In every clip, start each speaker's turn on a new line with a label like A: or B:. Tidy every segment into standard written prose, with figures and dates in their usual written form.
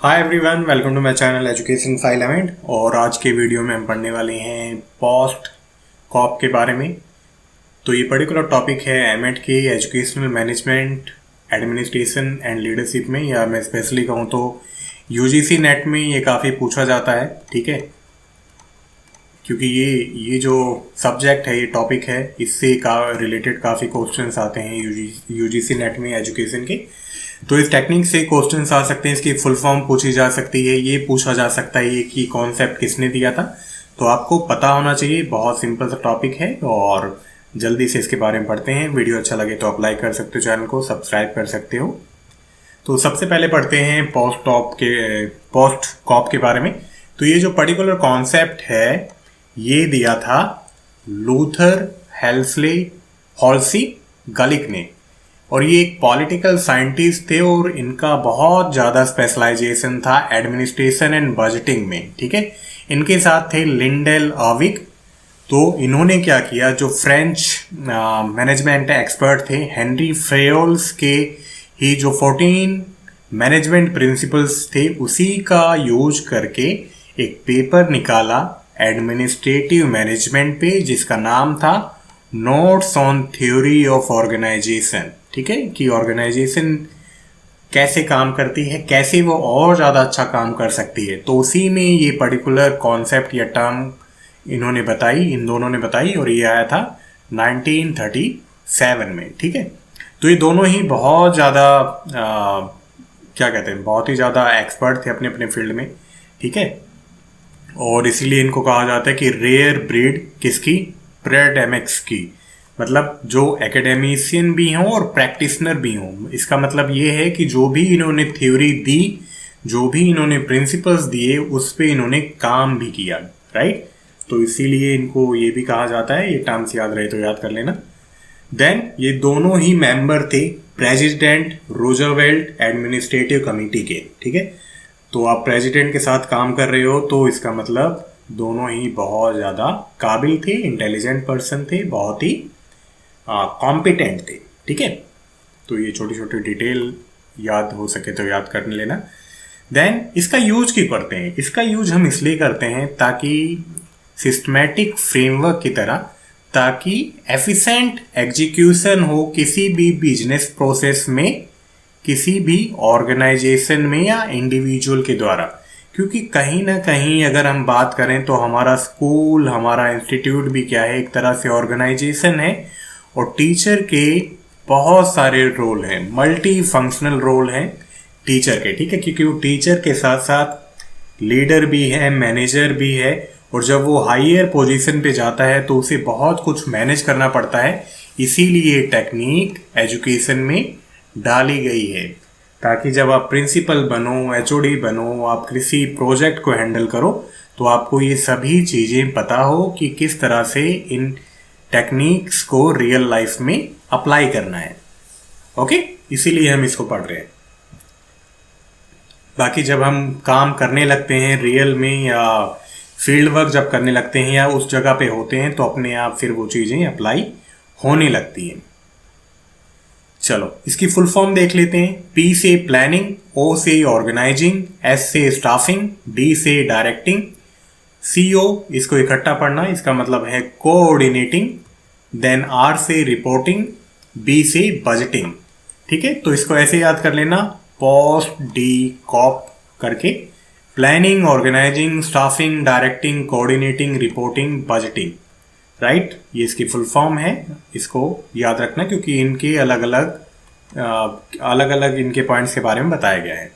A: Hi everyone, welcome to my channel education filament. और आज के वीडियो में हम पढ़ने वाले हैं पोस्ट कॉप के बारे में। तो ये पर्टिकुलर टॉपिक है एमेंट के educational management administration and leadership में, या मैं स्पेशली कहूँ तो यूजीसी नेट में ये काफ़ी पूछा जाता है। ठीक है, क्योंकि ये जो सब्जेक्ट है, ये टॉपिक है, इससे रिलेटेड काफ़ी क्वेश्चंस आते हैं यूजीसी नेट में एजुकेशन के। तो इस टेक्निक से क्वेश्चंस आ सकते हैं, इसकी फुल फॉर्म पूछी जा सकती है, ये पूछा जा सकता है कि कॉन्सेप्ट किसने दिया था। तो आपको पता होना चाहिए, बहुत सिंपल सा टॉपिक है। और जल्दी से इसके बारे में पढ़ते हैं। वीडियो अच्छा लगे तो आप लाइक कर सकते हो, चैनल को सब्सक्राइब कर सकते हो। तो सबसे पहले पढ़ते हैं पोस्ट कॉप के बारे में। तो ये जो पर्टिकुलर कॉन्सेप्ट है, ये दिया था लूथर हॉल्सी गलिक ने। और ये एक पॉलिटिकल साइंटिस्ट थे और इनका बहुत ज़्यादा स्पेशलाइजेशन था एडमिनिस्ट्रेशन एंड बजटिंग में। ठीक है, इनके साथ थे लिंडेल आविक। तो इन्होंने क्या किया, जो फ्रेंच मैनेजमेंट एक्सपर्ट थे हेनरी फेयोल्स के ही जो 14 मैनेजमेंट प्रिंसिपल्स थे, उसी का यूज करके एक पेपर निकाला एडमिनिस्ट्रेटिव मैनेजमेंट पे, जिसका नाम था notes on theory of organisation. ठीक है, कि ऑर्गेनाइजेशन कैसे काम करती है, कैसे वो और ज़्यादा अच्छा काम कर सकती है। तो उसी में ये पर्टिकुलर कॉन्सेप्ट या टर्म इन्होंने बताई, इन दोनों ने बताई, और ये आया था 1937 में। ठीक है, तो ये दोनों ही बहुत ज़्यादा क्या कहते हैं, बहुत ही ज़्यादा एक्सपर्ट थे अपने अपने फील्ड में। ठीक है, और इसीलिए इनको कहा जाता है कि रेयर ब्रीड किसकी, प्रेडेमिक्स की। मतलब जो एकेडमिशियन भी हों और प्रैक्टिशनर भी हों। इसका मतलब ये है कि जो भी इन्होंने थ्योरी दी, जो भी इन्होंने प्रिंसिपल्स दिए, उस पे इन्होंने काम भी किया। राइट, तो इसीलिए इनको ये भी कहा जाता है। ये टर्म्स याद रहे तो याद कर लेना। देन ये दोनों ही मेंबर थे प्रेसिडेंट रूजवेल्ट एडमिनिस्ट्रेटिव कमेटी के। ठीक है, तो आप प्रेसिडेंट के साथ काम कर रहे हो, तो इसका मतलब दोनों ही बहुत ज़्यादा काबिल थे, इंटेलिजेंट पर्सन थे, बहुत ही कॉम्पिटेंट थे। ठीक है, तो ये छोटी छोटी डिटेल याद हो सके तो याद कर लेना। देन इसका यूज क्यों करते हैं? इसका यूज हम इसलिए करते हैं ताकि सिस्टमैटिक फ्रेमवर्क की तरह, ताकि एफिशिएंट एग्जीक्यूशन हो किसी भी बिजनेस प्रोसेस में, किसी भी ऑर्गेनाइजेशन में या इंडिविजुअल के द्वारा। क्योंकि कहीं ना कहीं अगर हम बात करें तो हमारा स्कूल, हमारा इंस्टीट्यूट भी क्या है, एक तरह से ऑर्गेनाइजेशन है। और टीचर के बहुत सारे रोल हैं, मल्टी फंक्शनल रोल हैं टीचर के। ठीक है, क्योंकि वो टीचर के साथ साथ लीडर भी है, मैनेजर भी है। और जब वो हायर पोजीशन पे जाता है तो उसे बहुत कुछ मैनेज करना पड़ता है। इसीलिए टेक्निक एजुकेशन में डाली गई है, ताकि जब आप प्रिंसिपल बनो, एचओडी बनो, आप किसी प्रोजेक्ट को हैंडल करो, तो आपको ये सभी चीज़ें पता हो कि किस तरह से इन टेक्निक्स को रियल लाइफ में अप्लाई करना है। ओके, इसीलिए हम इसको पढ़ रहे हैं। बाकी जब हम काम करने लगते हैं रियल में, या फील्ड वर्क जब करने लगते हैं, या उस जगह पे होते हैं, तो अपने आप फिर वो चीज़ें अप्लाई होने लगती हैं। चलो इसकी फुल फॉर्म देख लेते हैं। पी से प्लानिंग, ओ से ऑर्गेनाइजिंग, एस से स्टाफिंग, डी से डायरेक्टिंग, सीओ इसको इकट्ठा पढ़ना, इसका मतलब है कोऑर्डिनेटिंग। देन आर से रिपोर्टिंग, बी से बजटिंग। ठीक है, तो इसको ऐसे याद कर लेना, पोस्ट डी कॉप करके, planning, organising, staffing, directing, coordinating, reporting, budgeting. Right, ये इसकी फुल फॉर्म है। इसको याद रखना क्योंकि इनके अलग अलग इनके पॉइंट्स के बारे में बताया गया है।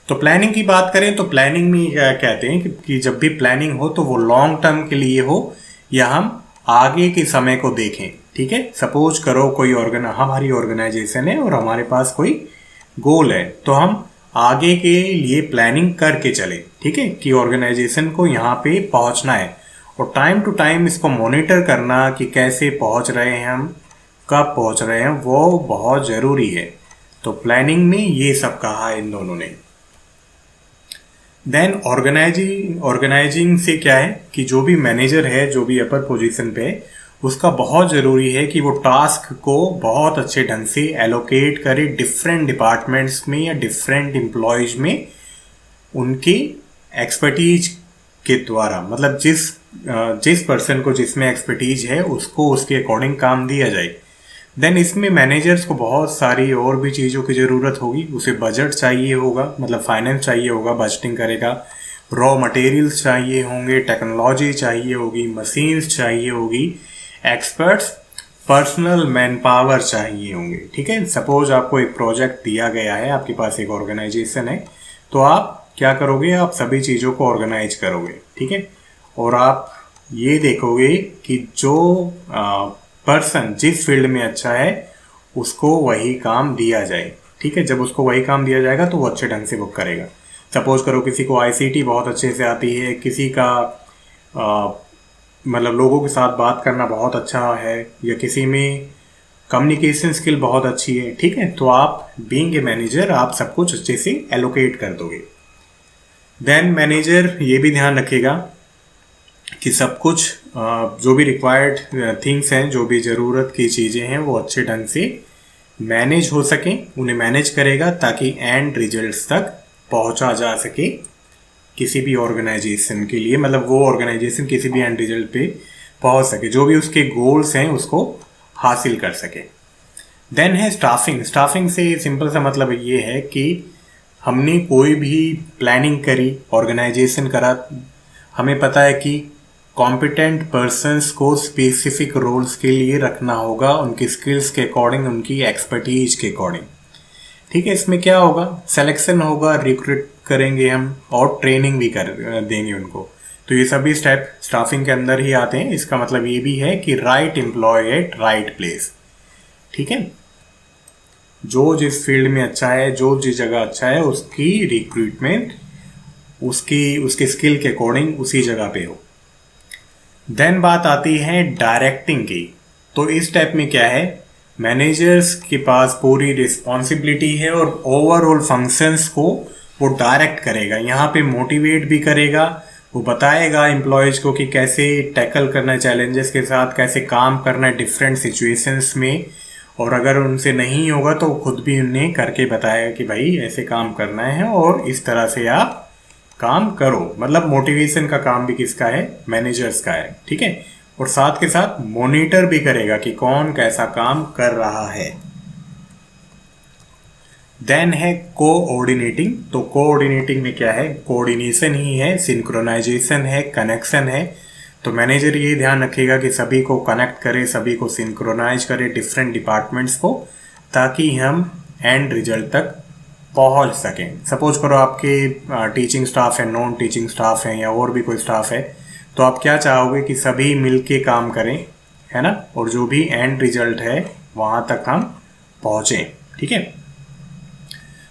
A: तो प्लानिंग की बात करें तो प्लानिंग में क्या कहते हैं कि जब भी प्लानिंग हो तो वो लॉन्ग टर्म के लिए हो, या हम आगे के समय को देखें। ठीक है, सपोज करो कोई हमारी ऑर्गेनाइजेशन है और हमारे पास कोई गोल है, तो हम आगे के लिए प्लानिंग करके चले। ठीक है, कि ऑर्गेनाइजेशन को यहाँ पे पहुँचना है, और टाइम टू टाइम इसको मॉनिटर करना कि कैसे पहुँच रहे हैं हम, कब पहुँच रहे हैं, वो बहुत ज़रूरी है। तो प्लानिंग में ये सब कहा है इन दोनों ने। देन ऑर्गेनाइजिंग से क्या है कि जो भी मैनेजर है, जो भी अपर पोजीशन पे है, उसका बहुत ज़रूरी है कि वो टास्क को बहुत अच्छे ढंग से एलोकेट करे डिफरेंट डिपार्टमेंट्स में या डिफरेंट एम्प्लॉयज़ में, उनकी एक्सपर्टीज के द्वारा, मतलब जिस पर्सन को जिसमें एक्सपर्टीज है उसको उसके अकॉर्डिंग काम दिया जाए। देन इसमें मैनेजर्स को बहुत सारी और भी चीज़ों की ज़रूरत होगी। उसे बजट चाहिए होगा, मतलब फाइनेंस चाहिए होगा, बजटिंग करेगा। रॉ मटेरियल्स चाहिए होंगे, टेक्नोलॉजी चाहिए होगी, मशीन्स चाहिए होगी, एक्सपर्ट्स, पर्सनल मैन पावर चाहिए होंगे। ठीक है, सपोज आपको एक प्रोजेक्ट दिया गया है, आपके पास एक ऑर्गेनाइजेशन है, तो आप क्या करोगे, आप सभी चीज़ों को ऑर्गेनाइज करोगे। ठीक है, और आप ये देखोगे कि जो पर्सन जिस फील्ड में अच्छा है उसको वही काम दिया जाए। ठीक है, जब उसको वही काम दिया जाएगा तो वो अच्छे ढंग से वो करेगा। सपोज करो किसी को आईसीटी बहुत अच्छे से आती है, किसी का मतलब लोगों के साथ बात करना बहुत अच्छा है, या किसी में कम्युनिकेशन स्किल बहुत अच्छी है। ठीक है, तो आप बीइंग ए मैनेजर आप सब कुछ अच्छे से एलोकेट कर दोगे। देन मैनेजर ये भी ध्यान रखेगा कि सब कुछ जो भी रिक्वायर्ड थिंग्स हैं, जो भी ज़रूरत की चीज़ें हैं, वो अच्छे ढंग से मैनेज हो सकें, उन्हें मैनेज करेगा ताकि एंड रिजल्ट्स तक पहुंचा जा सके किसी भी ऑर्गेनाइजेशन के लिए, मतलब वो ऑर्गेनाइजेशन किसी भी एंड रिजल्ट पे पहुंच सके, जो भी उसके गोल्स हैं उसको हासिल कर सके। देन है स्टाफिंग। स्टाफिंग से सिंपल सा मतलब ये है कि हमने कोई भी प्लानिंग करी, ऑर्गेनाइजेशन करा, हमें पता है कि कॉम्पिटेंट पर्सन्स को स्पेसिफिक रोल्स के लिए रखना होगा, उनकी स्किल्स के अकॉर्डिंग, उनकी एक्सपर्टीज के अकॉर्डिंग। ठीक है, इसमें क्या होगा, सिलेक्शन होगा, रिक्रूट करेंगे हम और ट्रेनिंग भी कर देंगे उनको। तो ये सभी स्टेप स्टाफिंग के अंदर ही आते हैं। इसका मतलब ये भी है कि right employ at right place. ठीक है, जो जिस फील्ड में अच्छा है, जो जिस जगह अच्छा है, उसकी रिक्रूटमेंट उसकी स्किल के अकॉर्डिंग उसी जगह पे हो। देन बात आती है डायरेक्टिंग की। तो इस स्टेप में क्या है, मैनेजर्स के पास पूरी रिस्पॉन्सिबिलिटी है और ओवरऑल फंक्शंस को वो डायरेक्ट करेगा, यहाँ पे मोटिवेट भी करेगा, वो बताएगा एम्प्लॉयज को कि कैसे टैकल करना है चैलेंजेस के साथ, कैसे काम करना है डिफरेंट सिचुएशंस में, और अगर उनसे नहीं होगा तो खुद भी उन्हें करके बताएगा कि भाई ऐसे काम करना है और इस तरह से आप काम करो। मतलब मोटिवेशन का काम भी किसका है, मैनेजर्स का है। ठीक है, और साथ के साथ मॉनिटर भी करेगा कि कौन कैसा काम कर रहा है। देन है कोऑर्डिनेटिंग। तो कोऑर्डिनेटिंग में क्या है, कोऑर्डिनेशन ही है, सिंक्रोनाइजेशन है, कनेक्शन है। तो मैनेजर ये ध्यान रखेगा कि सभी को कनेक्ट करे, सभी को सिंक्रोनाइज करे, डिफरेंट डिपार्टमेंट्स को, ताकि हम एंड रिजल्ट तक पहुंच सकें। सपोज करो आपके टीचिंग स्टाफ है, नॉन टीचिंग स्टाफ है, या और भी कोई स्टाफ है, तो आप क्या चाहोगे कि सभी मिलके काम करें, है ना, और जो भी एंड रिजल्ट है वहां तक हम पहुंचें। ठीक है,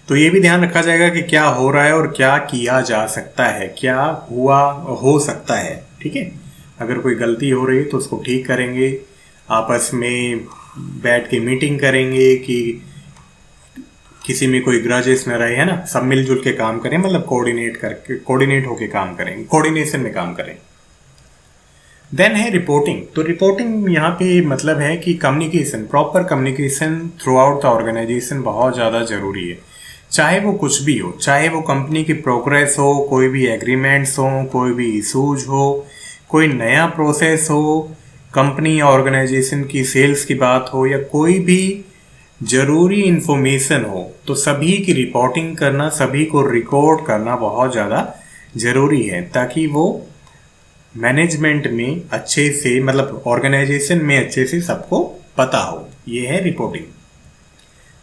A: तो ये भी ध्यान रखा जाएगा कि क्या हो रहा है और क्या किया जा सकता है, क्या हो सकता है। ठीक है, अगर कोई गलती हो रही है तो उसको ठीक करेंगे, आपस में बैठ के मीटिंग करेंगे कि किसी में कोई ग्रजेस न रहे, है ना, सब मिलजुल के काम करें, मतलब कोऑर्डिनेट होके काम करें, कोऑर्डिनेशन में काम करें। देन है रिपोर्टिंग। तो रिपोर्टिंग यहाँ पे मतलब है कि communication, proper communication throughout the organisation बहुत ज़्यादा ज़रूरी है। चाहे वो कुछ भी हो, चाहे वो कंपनी की प्रोग्रेस हो, कोई भी एग्रीमेंट्स हो, कोई भी इशूज हो, कोई नया प्रोसेस हो, कंपनी या ऑर्गेनाइजेशन की सेल्स की बात हो, या कोई भी ज़रूरी इन्फॉर्मेशन हो, तो सभी की रिपोर्टिंग करना, सभी को रिकॉर्ड करना बहुत ज़्यादा ज़रूरी है, ताकि वो मैनेजमेंट में अच्छे से, मतलब ऑर्गेनाइजेशन में अच्छे से सबको पता हो। ये है रिपोर्टिंग।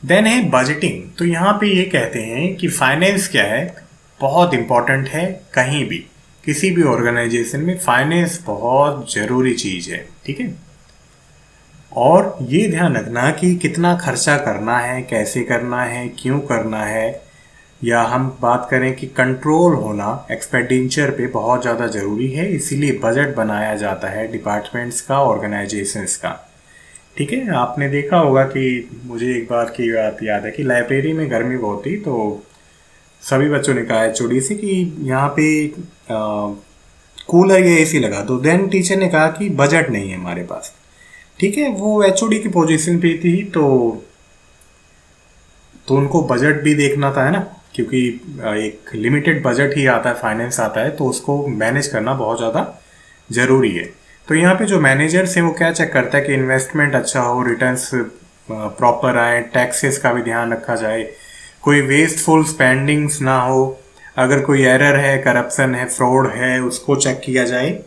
A: देन है बजटिंग। तो यहाँ पे ये कहते हैं कि फाइनेंस क्या है, बहुत इंपॉर्टेंट है। कहीं भी किसी भी ऑर्गेनाइजेशन में फाइनेंस बहुत ज़रूरी चीज़ है। ठीक है, और ये ध्यान रखना कि कितना खर्चा करना है, कैसे करना है, क्यों करना है, या हम बात करें कि कंट्रोल होना एक्सपेंडिचर पे बहुत ज़्यादा ज़रूरी है। इसीलिए बजट बनाया जाता है डिपार्टमेंट्स का, ऑर्गेनाइजेशंस का। ठीक है, आपने देखा होगा कि मुझे एक बार की बात याद है कि लाइब्रेरी में गर्मी बहुत थी, तो सभी बच्चों ने कहा एचओडी से कि यहाँ पे कूलर या एसी लगा दो। देन टीचर ने कहा कि बजट नहीं है हमारे पास। ठीक है, वो एचओडी की पोजीशन पे थी, तो उनको बजट भी देखना था, है ना, क्योंकि एक लिमिटेड बजट ही आता है, फाइनेंस आता है, तो उसको मैनेज करना बहुत ज़्यादा ज़रूरी है। तो यहाँ पे जो मैनेजर्स हैं वो क्या चेक करता है कि इन्वेस्टमेंट अच्छा हो, रिटर्न्स प्रॉपर आए, टैक्सेस का भी ध्यान रखा जाए, कोई वेस्टफुल स्पेंडिंग्स ना हो, अगर कोई एरर है, करप्शन है, फ्रॉड है, उसको चेक किया जाए,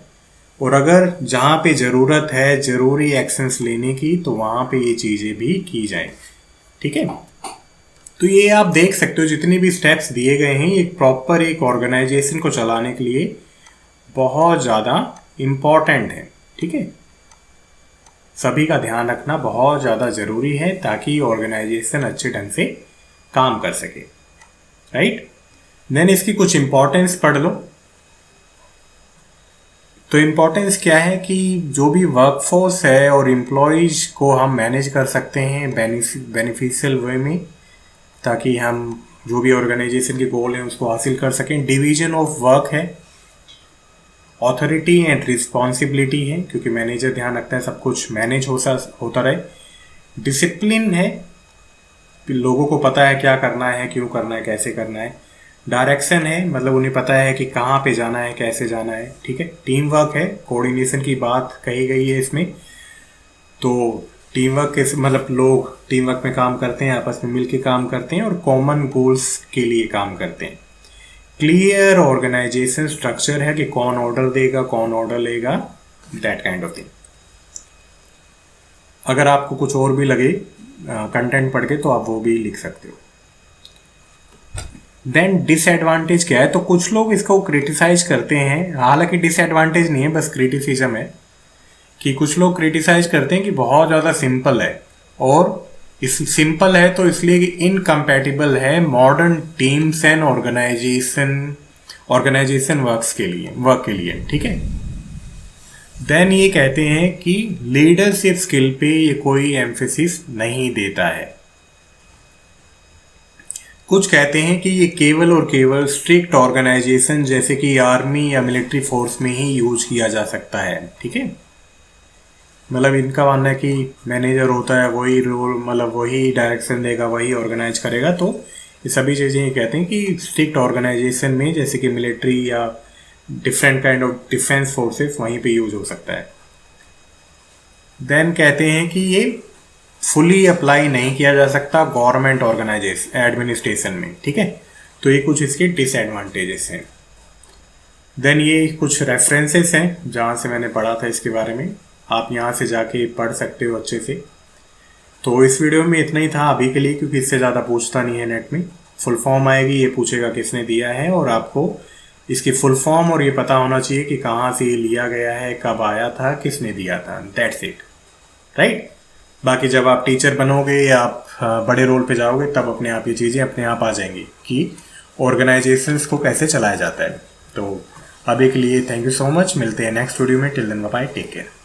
A: और अगर जहाँ पे ज़रूरत है ज़रूरी एक्शंस लेने की तो वहाँ पे ये चीज़ें भी की जाए। ठीक है, तो ये आप देख सकते हो जितनी भी स्टेप्स दिए गए हैं एक प्रॉपर एक ऑर्गेनाइजेशन को चलाने के लिए बहुत ज़्यादा इम्पॉर्टेंट है। ठीक है, सभी का ध्यान रखना बहुत ज़्यादा ज़रूरी है ताकि ऑर्गेनाइजेशन अच्छे ढंग से काम कर सके। राइट, देन इसकी कुछ इम्पोर्टेंस पढ़ लो। तो इम्पोर्टेंस क्या है कि जो भी वर्कफोर्स है और एम्प्लॉयज़ को हम मैनेज कर सकते हैं बेनिफिशियल वे में, ताकि हम जो भी ऑर्गेनाइजेशन के गोल हैं उसको हासिल कर सकें। डिवीजन ऑफ वर्क है, ऑथोरिटी एंड रिस्पॉन्सिबिलिटी है, क्योंकि मैनेजर ध्यान रखता है सब कुछ मैनेज होता रहे। डिसिप्लिन है, लोगों को पता है क्या करना है, क्यों करना है, कैसे करना है। डायरेक्शन है, मतलब उन्हें पता है कि कहाँ पे जाना है, कैसे जाना है। ठीक है, टीम वर्क है, कोऑर्डिनेशन की बात कही गई है इसमें। तो टीम वर्क के मतलब लोग टीम वर्क में काम करते हैं, आपस में मिलकर काम करते हैं और कॉमन गोल्स के लिए काम करते हैं। क्लियर ऑर्गेनाइजेशन स्ट्रक्चर है कि कौन ऑर्डर देगा, कौन ऑर्डर लेगा, दैट काइंड ऑफ थिंग। अगर आपको कुछ और भी लगे कंटेंट पढ़ के तो आप वो भी लिख सकते हो। देन डिसएडवांटेज क्या है, तो कुछ लोग इसको क्रिटिसाइज करते हैं, हालांकि डिसएडवांटेज नहीं है, बस क्रिटिसिज्म है कि कुछ लोग क्रिटिसाइज करते हैं कि बहुत ज़्यादा सिंपल है, और इस सिंपल है तो इसलिए कि इनकम्पैटिबल है modern teams and organisation work के लिए। ठीक है, देन ये कहते हैं कि लीडरशिप स्किल पे ये कोई एम्फेसिस नहीं देता है। कुछ कहते हैं कि ये केवल और केवल स्ट्रिक्ट ऑर्गेनाइजेशन जैसे कि आर्मी या मिलिट्री फोर्स में ही यूज किया जा सकता है। ठीक है, मतलब इनका मानना है कि मैनेजर होता है वही रोल, मतलब वही डायरेक्शन देगा, वही ऑर्गेनाइज करेगा। तो ये सभी चीज़ें ये कहते हैं कि स्ट्रिक्ट ऑर्गेनाइजेशन में जैसे कि मिलिट्री या different kind of defence forces वहीं पे यूज हो सकता है। देन कहते हैं कि ये फुली अप्लाई नहीं किया जा सकता गवर्नमेंट ऑर्गेनाइजेशन एडमिनिस्ट्रेशन में। ठीक है, तो ये कुछ इसके डिसएडवांटेजेस हैं। देन ये कुछ रेफरेंसेस हैं जहाँ से मैंने पढ़ा था इसके बारे में, आप यहाँ से जाके पढ़ सकते हो अच्छे से। तो इस वीडियो में इतना ही था अभी के लिए, क्योंकि इससे ज़्यादा पूछता नहीं है नेट में। फुल फॉर्म आएगी, ये पूछेगा किसने दिया है, और आपको इसकी फुल फॉर्म और ये पता होना चाहिए कि कहाँ से ये लिया गया है, कब आया था, किसने दिया था। That's it. राइट, बाकी जब आप टीचर बनोगे या आप बड़े रोल पे जाओगे तब अपने आप ये चीज़ें अपने आप आ जाएंगी कि ऑर्गेनाइजेशंस को कैसे चलाया जाता है। तो अभी के लिए थैंक यू सो मच, मिलते हैं नेक्स्ट वीडियो में। Till then bye, take care.